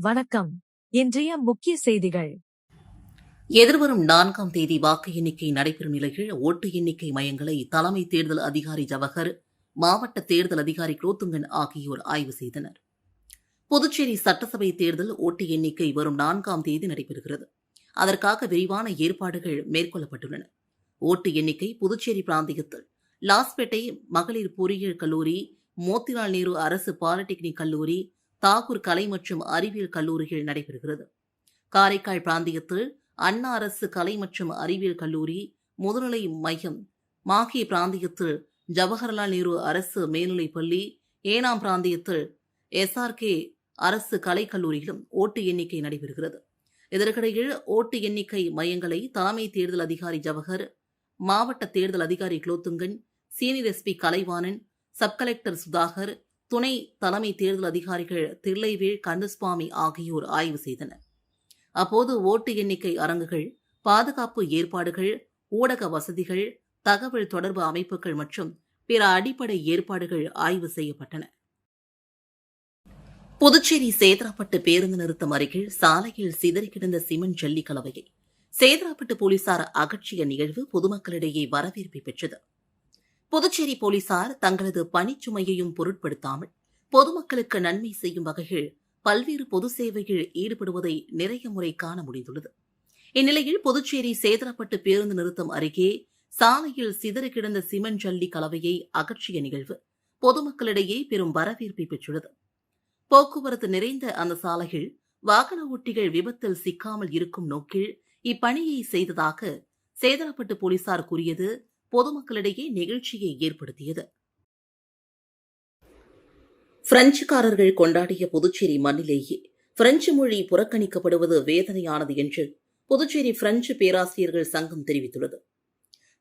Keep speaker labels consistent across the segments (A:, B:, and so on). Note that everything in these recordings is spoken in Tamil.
A: வணக்கம். இன்றைய முக்கிய செய்திகள்.
B: எதிர்வரும் 4ஆம் தேதி வாக்கு எண்ணிக்கை நடைபெறும் நிலையில் ஓட்டு எண்ணிக்கை மையங்களை தலைமை தேர்தல் அதிகாரி ஜவஹர், மாவட்ட தேர்தல் அதிகாரி குலோத்துங்கன் ஆகியோர் ஆய்வு செய்தனர். புதுச்சேரி சட்டசபை தேர்தல் ஓட்டு எண்ணிக்கை வரும் 4ஆம் தேதி நடைபெறுகிறது. அதற்காக விரிவான ஏற்பாடுகள் மேற்கொள்ளப்பட்டுள்ளன. ஓட்டு எண்ணிக்கை புதுச்சேரி பிராந்தியத்தில் லாஸ்பேட்டை மகளிர் பொறியியல் கல்லூரி, மோத்திலால் நேரு அரசு பாலிடெக்னிக் கல்லூரி, தாகூர் கலை மற்றும் அறிவியல் கல்லூரியில் நடைபெறுகிறது. காரைக்கால் பிராந்தியத்தில் அண்ணா அரசு கலை மற்றும் அறிவியல் கல்லூரி, முதுநிலை மையம், மாஹே பிராந்தியத்தில் ஜவஹர்லால் நேரு அரசு மேல்நிலைப் பள்ளி, ஏனாம் பிராந்தியத்தில் SRK அரசு கலைக்கல்லூரியிலும் ஓட்டு எண்ணிக்கை நடைபெறுகிறது. இதற்கிடையில் ஓட்டு எண்ணிக்கை மையங்களை தலைமை தேர்தல் அதிகாரி ஜவஹர், மாவட்ட தேர்தல் அதிகாரி Kulothungan, senior SP Kalaivanan, sub collector Sudhakar, துணை தலைமை தேர்தல் அதிகாரிகள் தில்லைவேல், கந்தசுவாமி ஆகியோர் ஆய்வு செய்தனர். அப்போது ஓட்டு எண்ணிக்கை அரங்குகள், பாதுகாப்பு ஏற்பாடுகள், ஊடக வசதிகள், தகவல் தொடர்பு அமைப்புகள் மற்றும் பிற அடிப்படை ஏற்பாடுகள் ஆய்வு செய்யப்பட்டன. புதுச்சேரி சேதராப்பட்டு பேருந்து நிறுத்தம் அருகில் சாலையில் சிதறி கிடந்த சிமெண்ட் ஜல்லி கலவையை சேதராப்பட்டு போலீசார் அகற்றிய நிகழ்வு பொதுமக்களிடையே வரவேற்பை பெற்றது. புதுச்சேரி போலீசார் தங்களது பணிச்சுமையையும் பொருட்படுத்தாமல் பொதுமக்களுக்கு நன்மை செய்யும் வகையில் பல்வேறு பொது சேவையில் ஈடுபடுவதை நிறைய முறை காண முடிந்துள்ளது. இந்நிலையில் புதுச்சேரி சேதராப்பட்டு பேருந்து நிறுத்தம் அருகே சாலையில் சிதறி கிடந்த சிமெண்ட் ஜல்லி கலவையை அகற்றிய நிகழ்வு பொதுமக்களிடையே பெரும் வரவேற்பை பெற்றுள்ளது. போக்குவரத்து நிறைந்த அந்த சாலையில் வாகன ஓட்டிகள் விபத்தில் சிக்காமல் இருக்கும் நோக்கில் இப்பணியை செய்ததாக சேதராப்பட்டு போலீசார் கூறியது பொதுமக்களிடையே நெகிழ்ச்சியை ஏற்படுத்தியது. பிரெஞ்சுக்காரர்கள் கொண்டாடிய புதுச்சேரி மண்ணிலேயே பிரெஞ்சு மொழி புறக்கணிக்கப்படுவது வேதனையானது என்று புதுச்சேரி பிரெஞ்சு பேராசிரியர்கள் சங்கம் தெரிவித்துள்ளது.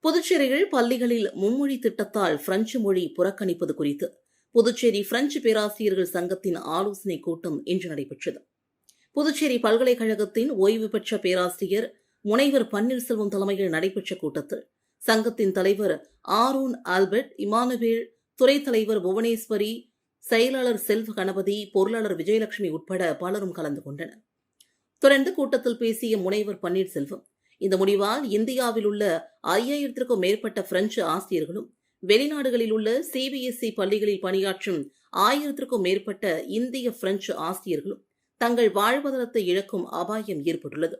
B: புதுச்சேரியில் பள்ளிகளில் மும்மொழி திட்டத்தால் பிரெஞ்சு மொழி புறக்கணிப்பது குறித்து புதுச்சேரி பிரெஞ்சு பேராசிரியர்கள் சங்கத்தின் ஆலோசனைக் கூட்டம் இன்று நடைபெற்றது. புதுச்சேரி பல்கலைக்கழகத்தின் ஓய்வு பெற்ற பேராசிரியர் முனைவர் பன்னீர்செல்வம் தலைமையில் நடைபெற்ற கூட்டத்தில் சங்கத்தின் தலைவர் ஆரோன் ஆல்பர்ட், இமானுவேல், துறைத் தலைவர் புவனேஸ்வரி, செயலாளர் செல்வ கணபதி, பொருளாளர் விஜயலட்சுமி உட்பட பலரும் கலந்து கொண்டனர். தொடர்ந்து கூட்டத்தில் பேசிய முனைவர் பன்னீர்செல்வம், இந்த முடிவால் இந்தியாவில் உள்ள 5000க்கும் மேற்பட்ட பிரெஞ்சு ஆசிரியர்களும் வெளிநாடுகளில் உள்ள CBSE பள்ளிகளில் பணியாற்றும் 1000க்கும் மேற்பட்ட இந்திய பிரெஞ்சு ஆசிரியர்களும் தங்கள் வாழ்வாதாரத்தை இழக்கும் அபாயம் ஏற்பட்டுள்ளது.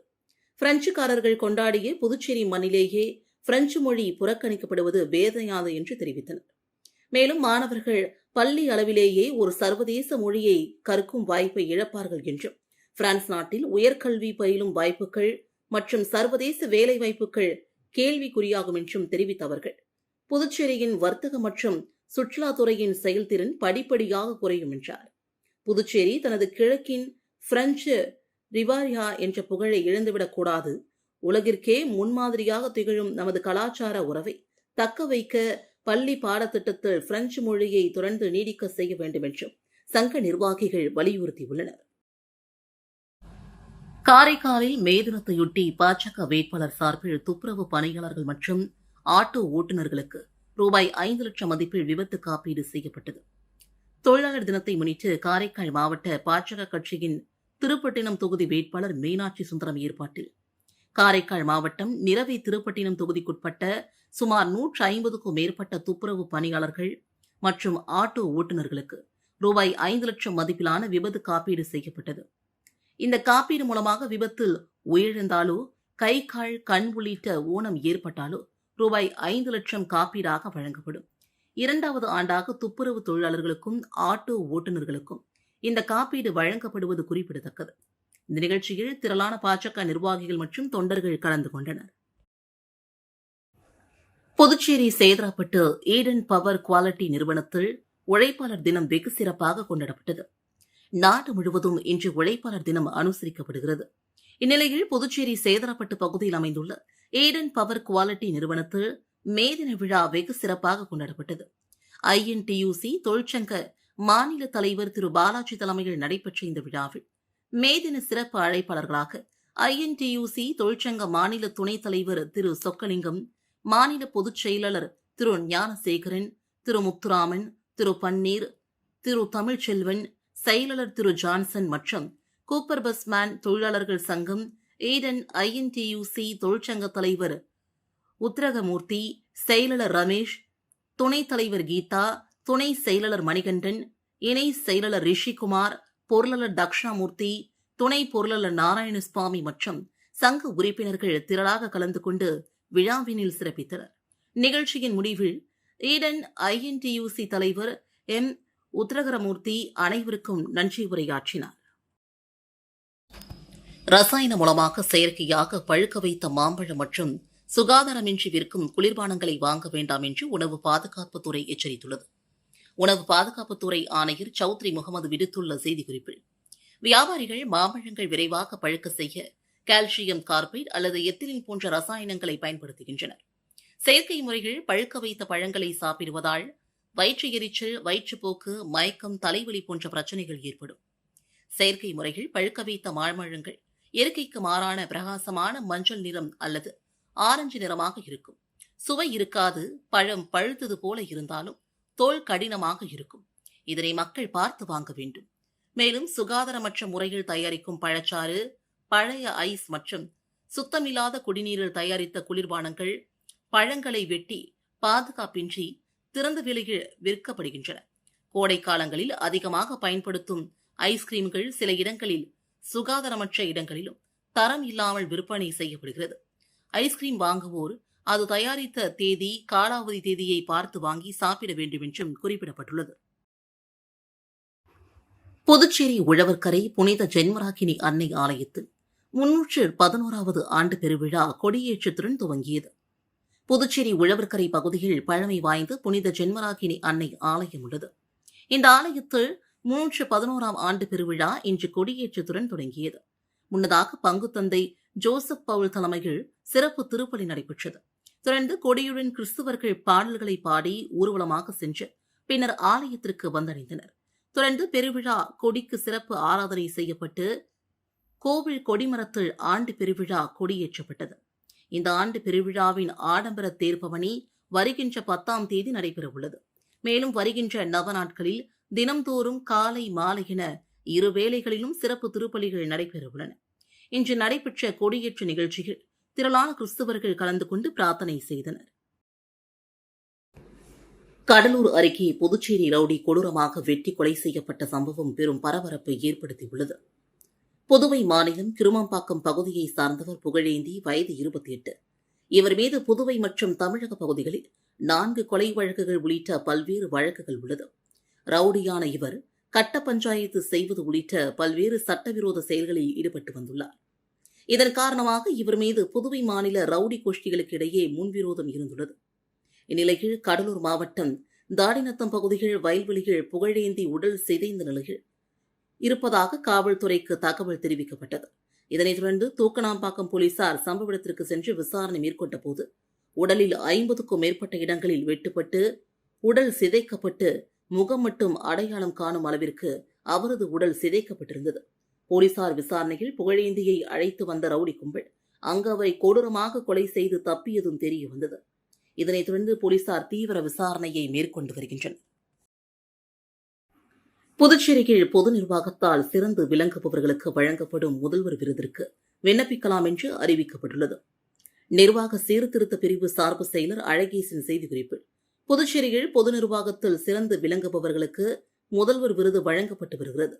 B: பிரெஞ்சுக்காரர்கள் கொண்டாடிய புதுச்சேரி மண்ணிலேயே பிரெஞ்சு மொழி புறக்கணிக்கப்படுவது வேதனையானது என்று தெரிவித்தனர். மேலும் மாணவர்கள் பள்ளி அளவிலேயே ஒரு சர்வதேச மொழியை கற்கும் வாய்ப்பை இழப்பார்கள் என்றும், பிரான்ஸ் நாட்டில் உயர்கல்வி பயிலும் வாய்ப்புகள் மற்றும் சர்வதேச வேலை வாய்ப்புகள் கேள்விக்குறியாகும் என்றும் தெரிவித்த அவர்கள், புதுச்சேரியின் வர்த்தக மற்றும் சுற்றுலாத்துறையின் செயல்திறன் படிப்படியாக குறையும் என்றார். புதுச்சேரி தனது கிழக்கின் பிரெஞ்சு ரிவாரியா என்ற புகழை இழந்துவிடக்கூடாது. உலகிற்கே முன்மாதிரியாக திகழும் நமது கலாச்சார உறவை தக்க வைக்க பள்ளி பாடத்திட்டத்தில் பிரெஞ்சு மொழியை தொடர்ந்து நீடிக்க செய்ய வேண்டும் என்றும் சங்க நிர்வாகிகள் வலியுறுத்தியுள்ளனர். காரைக்காலில் மே தினத்தையொட்டி பாஜக வேட்பாளர் சார்பில் துப்புரவு பணியாளர்கள் மற்றும் ஆட்டோ ஓட்டுநர்களுக்கு ரூபாய் 5 லட்சம் மதிப்பில் விபத்து காப்பீடு செய்யப்பட்டது. தொழிலாளர் தினத்தை முன்னிட்டு காரைக்கால் மாவட்ட பாஜக கட்சியின் திருப்பட்டினம் தொகுதி வேட்பாளர் மீனாட்சி சுந்தரம் ஏற்பாட்டில் காரைக்கால் மாவட்டம் நிரவி திருப்பட்டினம் தொகுதிக்குட்பட்ட சுமார் 150க்கும் மேற்பட்ட துப்புரவு பணியாளர்கள் மற்றும் ஆட்டோ ஓட்டுநர்களுக்கு ரூபாய் 5 லட்சம் மதிப்பிலான விபத்து காப்பீடு செய்யப்பட்டது. இந்த காப்பீடு மூலமாக விபத்தில் உயிரிழந்தாலோ, கை, கால், கண் உள்ளிட்ட ஊனம் ஏற்பட்டாலோ ரூபாய் 5 லட்சம் காப்பீடாக வழங்கப்படும். 2வது ஆண்டாக துப்புரவு தொழிலாளர்களுக்கும் ஆட்டோ ஓட்டுநர்களுக்கும் இந்த காப்பீடு வழங்கப்படுவது குறிப்பிடத்தக்கது. இந்த நிகழ்ச்சியில் திரளான பாஜக நிர்வாகிகள் மற்றும் தொண்டர்கள் கலந்து கொண்டனர். Puducherry Sedarapet Eden power quality நிறுவனத்தில் உழைப்பாளர் தினம் வெகு சிறப்பாக கொண்டாடப்பட்டது. நாடு முழுவதும் இன்று உழைப்பாளர் தினம் அனுசரிக்கப்படுகிறது. இந்நிலையில் புதுச்சேரி சேதராப்பட்டு பகுதியில் அமைந்துள்ள ஈடன் பவர் குவாலிட்டி நிறுவனத்தில் மே தின விழா வெகு சிறப்பாக கொண்டாடப்பட்டது. INTUC தொழிற்சங்க மாநில தலைவர் திரு பாலாஜி தலைமையில் நடைபெற்ற இந்த விழாவில் மே தின சிறப்பு அழைப்பாளர்களாக INTUC தொழிற்சங்க மாநில துணைத் தலைவர் திரு சொக்கலிங்கம், மாநில பொதுச் செயலாளர் திரு ஞானசேகரன், திரு முத்துராமன், திரு பன்னீர், திரு தமிழ்ச்செல்வன், செயலாளர் திரு ஜான்சன் மற்றும் கூப்பர் பஸ்மேன் தொழிலாளர்கள் சங்கம், ஈடன் INTUC தொழிற்சங்க தலைவர் உத்தரகமூர்த்தி, செயலாளர் ரமேஷ், துணைத் தலைவர் கீதா, துணை செயலாளர் மணிகண்டன், இணை செயலாளர் ரிஷிகுமார், பொருளாளர் தக்ஷணாமூர்த்தி, துணை பொருளாளர் நாராயணசுவாமி மற்றும் சங்க உறுப்பினர்கள் திரளாக கலந்து கொண்டு விழாவினில் சிறப்பித்தனர். நிகழ்ச்சியின் முடிவில் ஈடன் INTUC தலைவர் உத்தரகரமூர்த்தி அனைவருக்கும் நன்றி உரையாற்றினார். ரசாயன மூலமாக செயற்கையாக பழுக்க வைத்த மாம்பழம் மற்றும் சுகாதாரமின்றி விற்கும் குளிர்பானங்களை வாங்க வேண்டாம் என்று உணவு பாதுகாப்புத்துறை எச்சரித்துள்ளது. உணவு பாதுகாப்புத்துறை ஆணையர் சௌத்ரி முகமது விடுத்துள்ள செய்திக்குறிப்பில், வியாபாரிகள் மாம்பழங்கள் விரைவாக பழுக்க செய்ய கால்சியம் கார்பைட் அல்லது எத்திலின் போன்ற ரசாயனங்களை பயன்படுத்துகின்றனர். செயற்கை முறைகள் பழுக்க வைத்த பழங்களை சாப்பிடுவதால் வயிற்று எரிச்சல், வயிற்றுப்போக்கு, மயக்கம், தலைவலி போன்ற பிரச்சனைகள் ஏற்படும். செயற்கை முறைகள் பழுக்க வைத்த மாம்பழங்கள் இயற்கைக்கு மாறான பிரகாசமான மஞ்சள் நிறம் அல்லது ஆரஞ்சு நிறமாக இருக்கும். சுவை இருக்காது. பழம் பழுத்தது போல இருந்தாலும் தோல் கடினமாக இருக்கும். இதனை மக்கள் பார்த்து வாங்க வேண்டும். மேலும் சுகாதாரமற்ற முறையில் தயாரிக்கும் பழச்சாறு, பழைய ஐஸ் மற்றும் சுத்தமில்லாத குடிநீரில் தயாரித்த குளிர்பானங்கள் பழங்களை வெட்டி பாதுகாப்பின்றி திறந்த வெளியில் விற்கப்படுகின்றன. கோடை காலங்களில் அதிகமாக பயன்படுத்தும் ஐஸ்கிரீம்கள் சில இடங்களில் சுகாதாரமற்ற இடங்களிலும் தரம் இல்லாமல் விற்பனை செய்யப்படுகிறது. ஐஸ்கிரீம் வாங்குவோர் அது தயாரித்த தேதி, காலாவதி தேதியை பார்த்து வாங்கி சாப்பிட வேண்டும் என்றும் குறிப்பிடப்பட்டுள்ளது. புதுச்சேரி உழவர்கரை புனித ஜென்மராக்கினி அன்னை ஆலயத்தில் 311வது ஆண்டு பெருவிழா கொடியேற்றத்துடன் துவங்கியது. புதுச்சேரி உழவர்கரை பகுதியில் பழமை வாய்ந்த புனித ஜென்மராக்கினி அன்னை ஆலயம் உள்ளது. இந்த ஆலயத்தில் 311ஆம் ஆண்டு பெருவிழா இன்று கொடியேற்றத்துடன் தொடங்கியது. முன்னதாக பங்குத்தந்தை ஜோசப் பவுல் தலைமையில் சிறப்பு திருப்பலி நடைபெற்றது. தொடர்ந்து கொடியுடன் கிறிஸ்தவர்கள் பாடல்களை பாடி ஊர்வலமாக சென்று பின்னர் ஆலயத்திற்கு வந்தடைந்தனர். தொடர்ந்து பெருவிழா கொடிக்கு சிறப்பு ஆராதனை செய்யப்பட்டு கோவில் கொடிமரத்தில் ஆண்டு பெருவிழா கொடியேற்றப்பட்டது. இந்த ஆண்டு பெருவிழாவின் ஆடம்பர தேர்பவனி வருகின்ற 10ஆம் தேதி நடைபெறவுள்ளது. மேலும் வருகின்ற நவநாட்களில் தினம்தோறும் காலை, மாலை என இரு வேளைகளிலும் சிறப்பு திருப்பலிகள் நடைபெறவுள்ளன. இன்று நடைபெற்ற கொடியேற்ற நிகழ்ச்சியில் திரளான கிறிஸ்தவர்கள் கலந்து கொண்டு பிரார்த்தனை செய்தனர். கடலூர் அருகே புதுச்சேரி ரவுடி கொடூரமாக வெட்டி கொலை செய்யப்பட்ட சம்பவம் பெரும் பரபரப்பை ஏற்படுத்தியுள்ளது. புதுவை மாநிலம் கிருமாம்பாக்கம் பகுதியை சார்ந்தவர் புகழேந்தி, வயது 28. இவர் மீது புதுவை மற்றும் தமிழக பகுதிகளில் 4 கொலை வழக்குகள் உள்ளிட்ட பல்வேறு வழக்குகள் உள்ளது. ரவுடியான இவர் கட்ட பஞ்சாயத்து செய்வது உள்ளிட்ட பல்வேறு சட்டவிரோத செயல்களில் ஈடுபட்டு வந்துள்ளார். இதன் காரணமாக இவர் மீது புதுவை மாநில ரவுடி கோஷ்டிகளுக்கு இடையே முன்விரோதம் இருந்துள்ளது. இந்நிலையில் கடலூர் மாவட்டம் தாடிநத்தம் பகுதியில் வயல்வெளியில் புகழேந்தி உடல் சிதைந்த நிலையில் இருப்பதாக காவல்துறைக்கு தகவல் தெரிவிக்கப்பட்டது. இதனைத் தொடர்ந்து தூக்கணாம்பாக்கம் போலீசார் சம்பவ இடத்திற்கு சென்று விசாரணை மேற்கொண்ட போது உடலில் 50க்கும் மேற்பட்ட இடங்களில் வெட்டுப்பட்டு உடல் சிதைக்கப்பட்டு முகம் மட்டும் அடையாளம் காணும் அளவிற்கு அவரது உடல் சிதைக்கப்பட்டிருந்தது. போலீசார் விசாரணையில் புகழேந்தியை அழைத்து வந்த ரவுடி கும்பல் அங்கு அவரை கொடூரமாக கொலை செய்து தப்பியதும் தெரிய வந்தது. இதனைத் தொடர்ந்து போலீசார் தீவிர விசாரணையை மேற்கொண்டு வருகின்றனர். புதுச்சேரியில் பொது நிர்வாகத்தால் சிறந்து விளங்குபவர்களுக்கு வழங்கப்படும் முதல்வர் விருதிற்கு விண்ணப்பிக்கலாம் என்று அறிவிக்கப்பட்டுள்ளது. நிர்வாக சீர்திருத்த பிரிவு சார்பு செயலர் அழகேசன் செய்திக்குறிப்பில், புதுச்சேரியில் பொது நிர்வாகத்தில் சிறந்து விளங்குபவர்களுக்கு முதல்வர் விருது வழங்கப்பட்டு வருகிறது.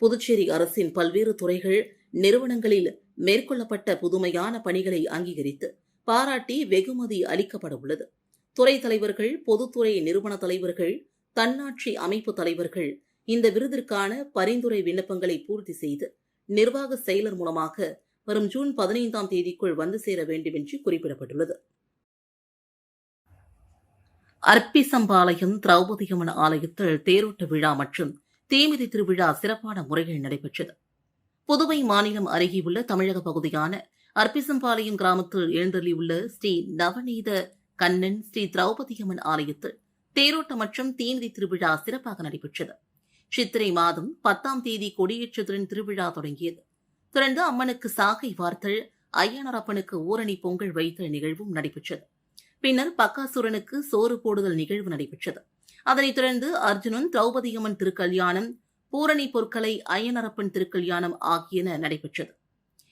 B: புதுச்சேரி அரசின் பல்வேறு துறைகள், நிறுவனங்களில் மேற்கொள்ளப்பட்ட புதுமையான பணிகளை அங்கீகரித்து பாராட்டி வெகுமதி அளிக்கப்பட உள்ளது. துறை தலைவர்கள், பொதுத்துறை நிறுவன தலைவர்கள், தன்னாட்சி அமைப்பு தலைவர்கள் இந்த விருதிற்கான பரிந்துரை விண்ணப்பங்களை பூர்த்தி செய்து நிர்வாக செயலர் மூலமாக வரும் ஜூன் 15ஆம் தேதிக்குள் வந்து சேர வேண்டும் என்று குறிப்பிடப்பட்டுள்ளது. அர்ப்பிசம்பாளையம் திரௌபதியம்மன் ஆலயத்தில் தேரோட்ட விழா மற்றும் தீமிதி திருவிழா சிறப்பான முறையில் நடைபெற்றது. புதுவை மாநிலம் அருகே உள்ள தமிழக பகுதியான அர்ப்பிசம்பாளையம் கிராமத்தில் எழுந்தருளியுள்ள ஸ்ரீ நவநீத கண்ணன் ஸ்ரீ திரௌபதியம்மன் ஆலயத்தில் தேரோட்டம் மற்றும் தீமிதி திருவிழா சிறப்பாக நடைபெற்றது. சித்திரை மாதம் 10ஆம் தேதி கொடியேற்றத்துடன் திருவிழா தொடங்கியது. தொடர்ந்து அம்மனுக்கு சாகை வார்த்தல், ஐயனாரப்பனுக்கு ஊரணி பொங்கல் வைத்தல் நிகழ்வும் நடைபெற்றது. பின்னர் பக்காசுரனுக்கு சோறு போடுதல் நிகழ்வு நடைபெற்றது. அதனைத் தொடர்ந்து அர்ஜுனன் திரௌபதியம்மன் திருக்கல்யாணம், பூரணி பொற்கலை, அய்யனரப்பன் திருக்கல்யாணம் ஆகியன நடைபெற்றது.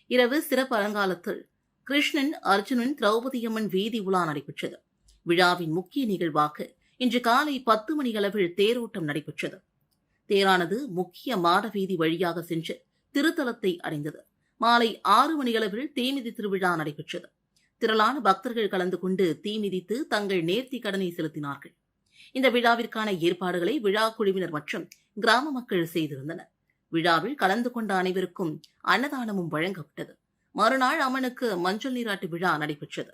B: இரவு சிறப்பு அலங்காலத்தில் கிருஷ்ணன், அர்ஜுனன், திரௌபதியம்மன் வீதி உலா நடைபெற்றது. விழாவின் முக்கிய நிகழ்வாக இன்று காலை 10 மணியளவில் தேரோட்டம் நடைபெற்றது. தேரானது முக்கிய மாட வீதி வழியாக சென்று திருத்தலத்தை அடைந்தது. மாலை 6 மணியளவில் தீமிதி திருவிழா நடைபெற்றது. திரளான பக்தர்கள் கலந்து கொண்டு தீமிதித்து தங்கள் நேர்த்தி கடனை செலுத்தினார்கள். இந்த விழாவிற்கான ஏற்பாடுகளை விழா குழுவினர் மற்றும் கிராம மக்கள் செய்திருந்தனர். விழாவில் கலந்து கொண்ட அனைவருக்கும் அன்னதானமும் வழங்கப்பட்டது. மறுநாள் அம்மனுக்கு மஞ்சள் நீராட்டு விழா நடைபெற்றது.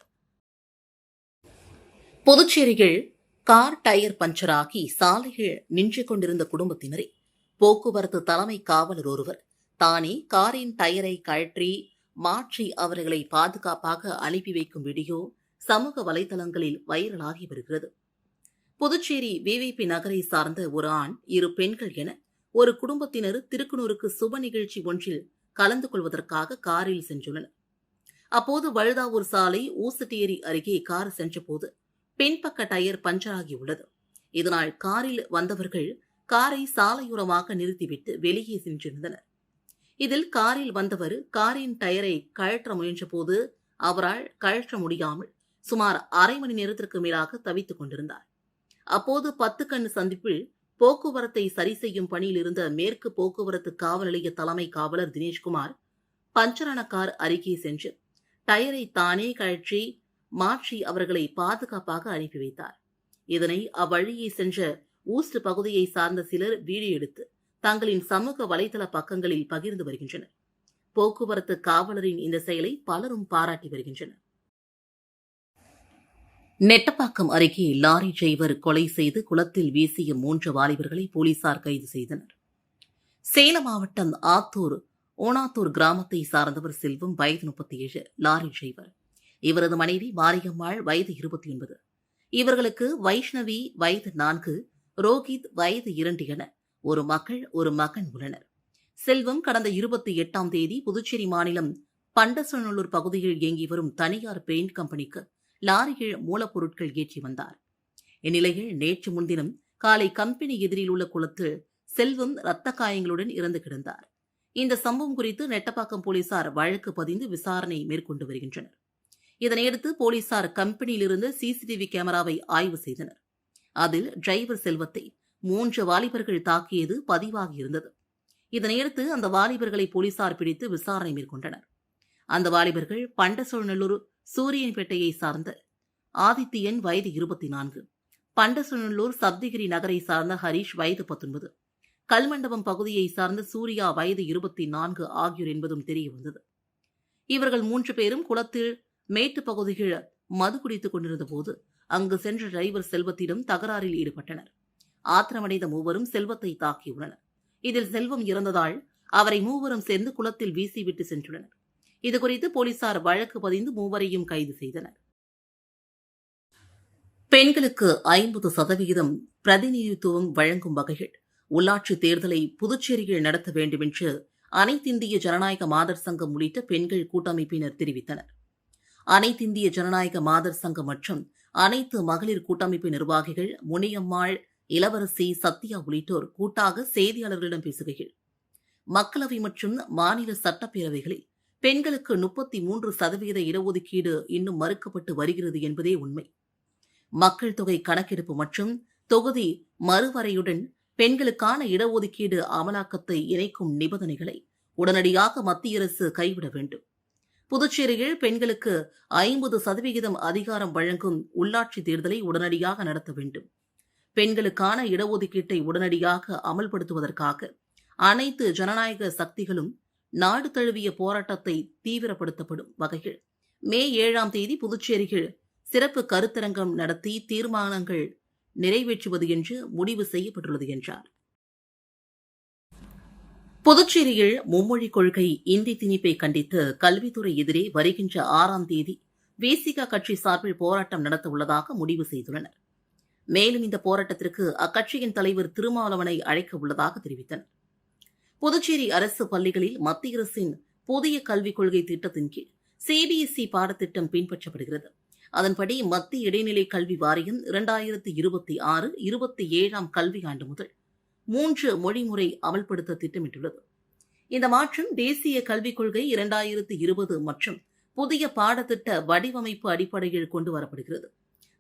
B: புதுச்சேரியில் கார் டயர் பஞ்சராகி சாலையில் நின்று கொண்டிருந்த குடும்பத்தினரை போக்குவரத்து தலைமை காவலர் ஒருவர் தானே காரின் டயரை கழற்றி மாற்றி அவர்களை பாதுகாப்பாக அனுப்பி வைக்கும் வீடியோ சமூக வலைதளங்களில் வைரலாகி வருகிறது. புதுச்சேரி விவிபி நகரை சார்ந்த ஒரு ஆண், 2 பெண்கள் என ஒரு குடும்பத்தினர் திருக்குனூருக்கு சுப நிகழ்ச்சி ஒன்றில் கலந்து கொள்வதற்காக காரில் சென்றுள்ளனர். அப்போது வழுதாவூர் சாலை ஊசட்டேரி அருகே கார் சென்றபோது பின்பக்க டயர் பஞ்சராகியுள்ளது. இதனால் காரில் வந்தவர்கள் காரை சாலையோரமாக நிறுத்திவிட்டு வெளியே சென்றிருந்தனர். இதில் காரில் வந்தவர் காரின் டயரை கழற்ற முயன்றபோது அவரால் கழற்ற முடியாமல் சுமார் அரை மணி நேரத்திற்கு மேலாக தவித்துக் கொண்டிருந்தார். அப்போது 10 கண்ணு சந்திப்பில் போக்குவரத்தை சரி செய்யும் பணியில் இருந்த மேற்கு போக்குவரத்து காவல் நிலைய தலைமை காவலர் தினேஷ்குமார் பஞ்சரான கார் அருகே சென்று டயரை தானே கழற்றி மாற்றி அவர்களை பாதுகாப்பாக அனுப்பி வைத்தார். இதனை அவ்வழியே சென்ற ஊஸ்ட் பகுதியை சார்ந்த சிலர் வீடியோ எடுத்து தங்களின் சமூக வலைதள பக்கங்களில் பகிர்ந்து வருகின்றனர். போக்குவரத்து காவலரின் இந்த செயலை பலரும் பாராட்டி வருகின்றனர். நெட்டப்பாக்கம் அருகே லாரி டிரைவர் கொலை செய்து குளத்தில் வீசிய 3 வாலிபர்களை போலீசார் கைது செய்தனர். சேலம் மாவட்டம் ஓனாத்தூர் கிராமத்தை சார்ந்தவர் செல்வம், வயது 37, லாரி டிரைவர். இவரது மனைவி மாரியம்மாள், வயது 29. இவர்களுக்கு வைஷ்ணவி, வயது 4, ரோஹித், வயது 2 என ஒரு மகள், ஒரு மகன் உள்ளனர். செல்வம் கடந்த 28ஆம் தேதி புதுச்சேரி மாநிலம் பண்டசநல்லூர் பகுதியில் இயங்கி வரும் தனியார் பெயிண்ட் கம்பெனிக்கு லாரியில் மூலப்பொருட்கள் ஏற்றி வந்தார். இந்நிலையில் நேற்று முன்தினம் காலை கம்பெனி எதிரில் உள்ள குளத்தில் செல்வம் இரத்த காயங்களுடன் இறந்து கிடந்தார். இந்த சம்பவம் குறித்து நெட்டப்பாக்கம் போலீசார் வழக்கு பதிந்து விசாரணை மேற்கொண்டு வருகின்றனர். இதனையடுத்து போலீசார் கம்பெனியில் இருந்த சிசிடிவி கேமராவை ஆய்வு செய்தனர். அதில் டிரைவர் செல்வத்தை 3 வாலிபர்கள் தாக்கியது பதிவாகியிருந்தது. இதனையடுத்து அந்த வாலிபர்களை போலீசார் பிடித்து விசாரணை மேற்கொண்டனர். அந்த வாலிபர்கள் பண்டசநல்லூர் சூரியன்பேட்டையை சார்ந்த ஆதித்யன், வயது 24, பண்டசநல்லூர் சப்தகிரி நகரை சார்ந்த ஹரீஷ், வயது 19, கல்மண்டபம் பகுதியை சார்ந்த சூர்யா, வயது 24 ஆகியோர் என்பதும் தெரியவந்தது. இவர்கள் 3 பேரும் குளத்தில் மேட்டு பகுதியில் மது குடித்துக் கொண்டிருந்த போது அங்கு சென்ற டிரைவர் செல்வத்திடம் தகராறில் ஈடுபட்டனர். ஆத்திரமடைந்த மூவரும் செல்வத்தை தாக்கியுள்ளனர். இதில் செல்வம் இறந்ததால் அவரை மூவரும் சேர்ந்து குளத்தில் வீசிவிட்டு சென்றுள்ளனர். இதுகுறித்து போலீசார் வழக்கு பதிந்து மூவரையும் கைது செய்தனர். பெண்களுக்கு 50% பிரதிநிதித்துவம் வழங்கும் வகையில் உள்ளாட்சி தேர்தலை புதுச்சேரியில் நடத்த வேண்டும் என்று அனைத்திந்திய ஜனநாயக மாதர் சங்கம் உள்ளிட்ட பெண்கள் கூட்டமைப்பினர் தெரிவித்தனர். அனைத்திந்திய ஜனநாயக மாதர் சங்கம் மற்றும் அனைத்து மகளிர் கூட்டமைப்பு நிர்வாகிகள் முனியம்மாள், இளவரசி, சத்யா உள்ளிட்டோர் கூட்டாக செய்தியாளர்களிடம் பேசுகையில், மக்களவை மற்றும் மாநில சட்டப்பேரவைகளில் பெண்களுக்கு 33% இடஒதுக்கீடு இன்னும் மறுக்கப்பட்டு வருகிறது என்பதே உண்மை. மக்கள் தொகை கணக்கெடுப்பு மற்றும் தொகுதி மறுவரையுடன் பெண்களுக்கான இடஒதுக்கீடு அமலாக்கத்தை இணைக்கும் நிபந்தனைகளை உடனடியாக மத்திய அரசு கைவிட வேண்டும். புதுச்சேரியில் பெண்களுக்கு 50% அதிகாரம் வழங்கும் உள்ளாட்சி தேர்தலை உடனடியாக நடத்த வேண்டும். பெண்களுக்கான இடஒதுக்கீட்டை உடனடியாக அமல்படுத்துவதற்காக அனைத்து ஜனநாயக சக்திகளும் நாடு தழுவிய போராட்டத்தை தீவிரப்படுத்தப்படும் வகையில் மே 7ஆம் தேதி புதுச்சேரியில் சிறப்பு கருத்தரங்கம் நடத்தி தீர்மானங்கள் நிறைவேற்றுவது என்று முடிவு செய்யப்பட்டுள்ளது என்றார். புதுச்சேரியில் மும்மொழிக் கொள்கை இந்தி திணிப்பை கண்டித்து கல்வித்துறை எதிரே வருகின்ற 6ஆம் தேதி விசிக கட்சி சார்பில் போராட்டம் நடத்த உள்ளதாக முடிவு செய்துள்ளனர். மேலும் இந்த போராட்டத்திற்கு அக்கட்சியின் தலைவர் திருமாவளவனை அழைக்க உள்ளதாக தெரிவித்தனர். புதுச்சேரி அரசு பள்ளிகளில் மத்திய அரசின் புதிய கல்விக் கொள்கை திட்டத்தின் கீழ் சிபிஎஸ்இ பாடத்திட்டம் பின்பற்றப்படுகிறது. அதன்படி மத்திய இடைநிலை கல்வி வாரியம் 2026-27ஆம் கல்வியாண்டு முதல் 3 மொழிமுறை அமல்படுத்த திட்டமிட்டுள்ளது. இந்த மாற்றம் தேசிய கல்விக் கொள்கை 2020 மற்றும் புதிய பாடத்திட்ட வடிவமைப்பு அடிப்படையில் கொண்டு வரப்படுகிறது.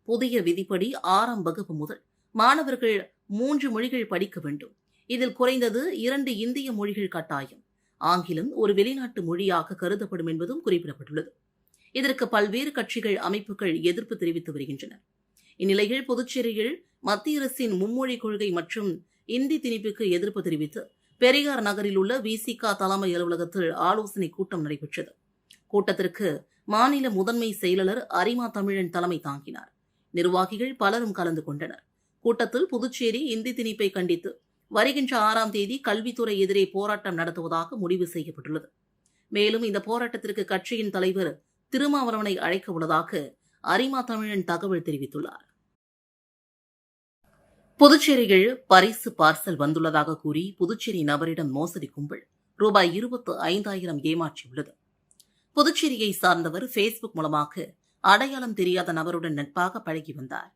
B: புதிய விதிப்படி 6ஆம் வகுப்பு முதல் மாணவர்கள் 3 மொழிகள் படிக்க வேண்டும். இதில் குறைந்தது 2 இந்திய மொழிகள் கட்டாயம். ஆங்கிலம் ஒரு வெளிநாட்டு மொழியாக கருதப்படும் என்பதும் குறிப்பிடப்பட்டுள்ளது. இதற்கு பல்வேறு கட்சிகள், அமைப்புகள் எதிர்ப்பு தெரிவித்து வருகின்றன. இந்நிலையில் புதுச்சேரியில் மத்திய அரசின் மும்மொழி கொள்கை மற்றும் இந்தி திணிப்புக்கு எதிர்ப்பு தெரிவித்து பெரியார் நகரில் உள்ள விசிக தலைமை அலுவலகத்தில் ஆலோசனைக் கூட்டம் நடைபெற்றது. கூட்டத்திற்கு மாநில முதன்மை செயலாளர் அரிமா தமிழன் தலைமை தாங்கினார். நிர்வாகிகள் பலரும் கலந்து கொண்டனர். கூட்டத்தில் புதுச்சேரி இந்தி திணிப்பை கண்டித்து வருகின்ற 6ஆம் தேதி கல்வித்துறை எதிரே போராட்டம் நடத்துவதாக முடிவு செய்யப்பட்டுள்ளது. மேலும் இந்த போராட்டத்திற்கு கட்சியின் தலைவர் திருமாவளவனை அழைக்க உள்ளதாக அரிமா தமிழன் தகவல் தெரிவித்துள்ளார். புதுச்சேரியில் பரிசு பார்சல் வந்துள்ளதாக கூறி புதுச்சேரி நபரிடம் மோசடி கும்பல் ரூபாய் 25,000 ஏமாற்றியுள்ளது. புதுச்சேரியை சார்ந்தவர் ஃபேஸ்புக் மூலமாக அடையாளம் தெரியாத நபருடன் நட்பாக பழகி வந்தார்.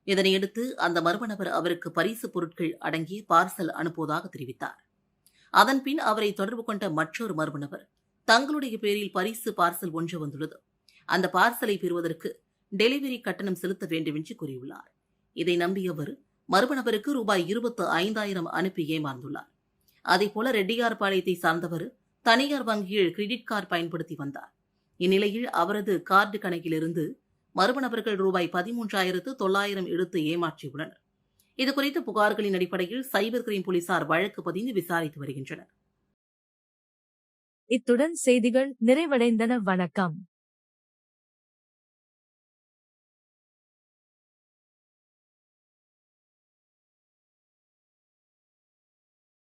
B: இதனையடுத்து அந்த மர்ம நபர் அவருக்கு பரிசு பொருட்கள் அடங்கிய பார்சல் அனுப்புவதாக தெரிவித்தார். அதன்பின் அவரை தொடர்பு கொண்ட மற்றொரு மர்ம நபர் தங்களுடைய பேரில் பரிசு பார்சல் ஒன்று வந்துள்ளது, அந்த பார்சலை பெறுவதற்கு டெலிவரி கட்டணம் செலுத்த வேண்டும் என்று கூறியுள்ளார். இதை நம்பியவர் மர்ம நபருக்கு ரூபாய் 25,000 அனுப்பி ஏமாந்துள்ளார். அதேபோல ரெட்டியார்பாளையத்தை சார்ந்தவர் தனியார் வங்கியில் கிரெடிட் கார்டு பயன்படுத்தி வந்தார். இந்நிலையில் அவரது கார்டு கணக்கிலிருந்து மர்ம நபர்கள் ரூபாய் 13,900 எடுத்து ஏமாற்றியுள்ளனர். இதுகுறித்த புகார்களின் அடிப்படையில் சைபர் கிரைம் போலீசார் வழக்கு பதிந்து விசாரித்து வருகின்றனர்.
A: இத்துடன் செய்திகள் நிறைவடைந்தன. வணக்கம்.